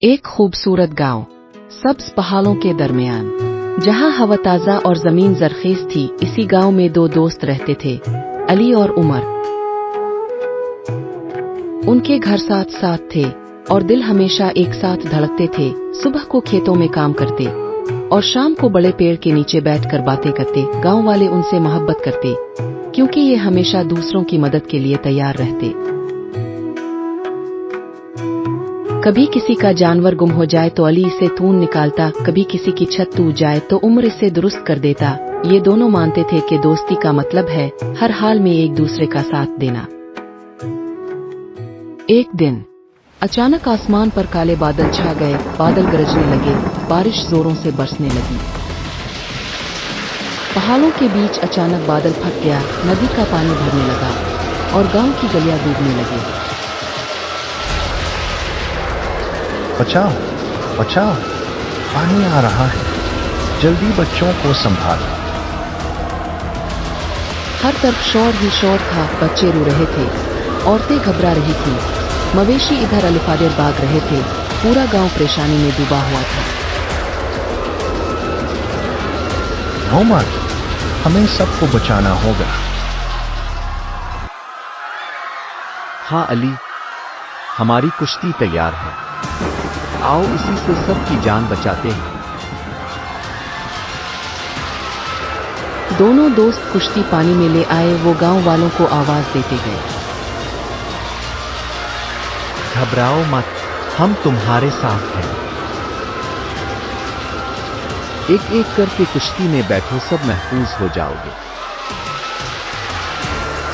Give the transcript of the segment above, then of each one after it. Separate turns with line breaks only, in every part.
एक खूबसूरत गांव, सब्ज पहाड़ों के दरमियान, जहां हवा ताजा और जमीन जरखेज थी। इसी गांव में दो दोस्त रहते थे, अली और उमर। उनके घर साथ साथ थे और दिल हमेशा एक साथ धड़कते थे। सुबह को खेतों में काम करते और शाम को बड़े पेड़ के नीचे बैठकर बातें करते। गांव वाले उनसे मोहब्बत करते क्योंकि ये हमेशा दूसरों की मदद के लिए तैयार रहते। कभी किसी का जानवर गुम हो जाए तो अली इसे ढूंढ निकालता, कभी किसी की छत टूट जाए तो उमर इसे दुरुस्त कर देता। ये दोनों मानते थे कि दोस्ती का मतलब है हर हाल में एक दूसरे का साथ देना। एक दिन अचानक आसमान पर काले बादल छा गए। बादल गरजने लगे, बारिश जोरों से बरसने लगी। पहाड़ों के बीच अचानक बादल फट गया, नदी का पानी भरने लगा और गांव की गलियां डूबने लगी।
बचाओ बचाओ, पानी आ रहा है, जल्दी बच्चों को संभालो।
हर तरफ शोर ही शोर था। बच्चे रो रहे थे, औरतें घबरा रही थीं, मवेशी इधर अलिफादिर भाग रहे थे। पूरा गांव परेशानी में डूबा हुआ था।
उमर, हमें सबको बचाना होगा।
हाँ अली, हमारी कुश्ती तैयार है, आओ इसी से सबकी जान बचाते हैं।
दोनों दोस्त कुश्ती पानी में ले आए। वो गांव वालों को आवाज देते गए,
घबराओ मत, हम तुम्हारे साथ हैं। एक एक करके कुश्ती में बैठो, सब महफूज हो जाओगे।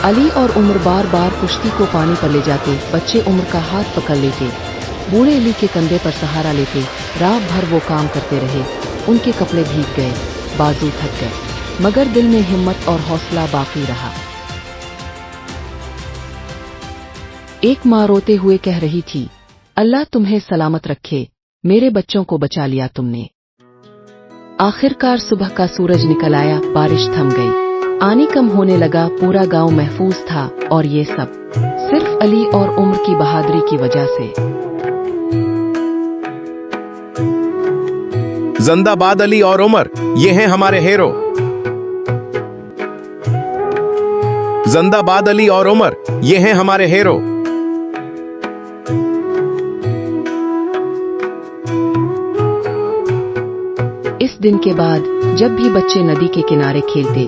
अली और उमर बार बार कुश्ती को पानी पर ले जाते। बच्चे उमर का हाथ पकड़ लेते, बूढ़े अली के कंधे पर सहारा लेते। रात भर वो काम करते रहे। उनके कपड़े भीग गए, बाजू थक गए, मगर दिल में हिम्मत और हौसला बाकी रहा। एक माँ रोते हुए कह रही थी, अल्लाह तुम्हें सलामत रखे, मेरे बच्चों को बचा लिया तुमने। आखिरकार सुबह का सूरज निकल आया, बारिश थम गई, पानी कम होने लगा। पूरा गांव महफूज था और ये सब सिर्फ अली और उमर की बहादुरी की वजह से।
जिंदाबाद अली और उमर, ये हैं हमारे हीरो। जिंदाबाद अली और उमर, ये हैं हमारे हीरो।
इस दिन के बाद जब भी बच्चे नदी के किनारे खेलते,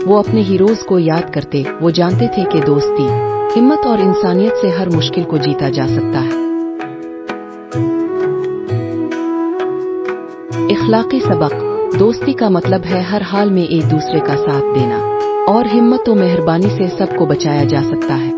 वो अपने हीरोज को याद करते। वो जानते थे कि दोस्ती, हिम्मत और इंसानियत से हर मुश्किल को जीता जा सकता है। इखलाकी सबक, दोस्ती का मतलब है हर हाल में एक दूसरे का साथ देना और हिम्मत और मेहरबानी से सबको बचाया जा सकता है।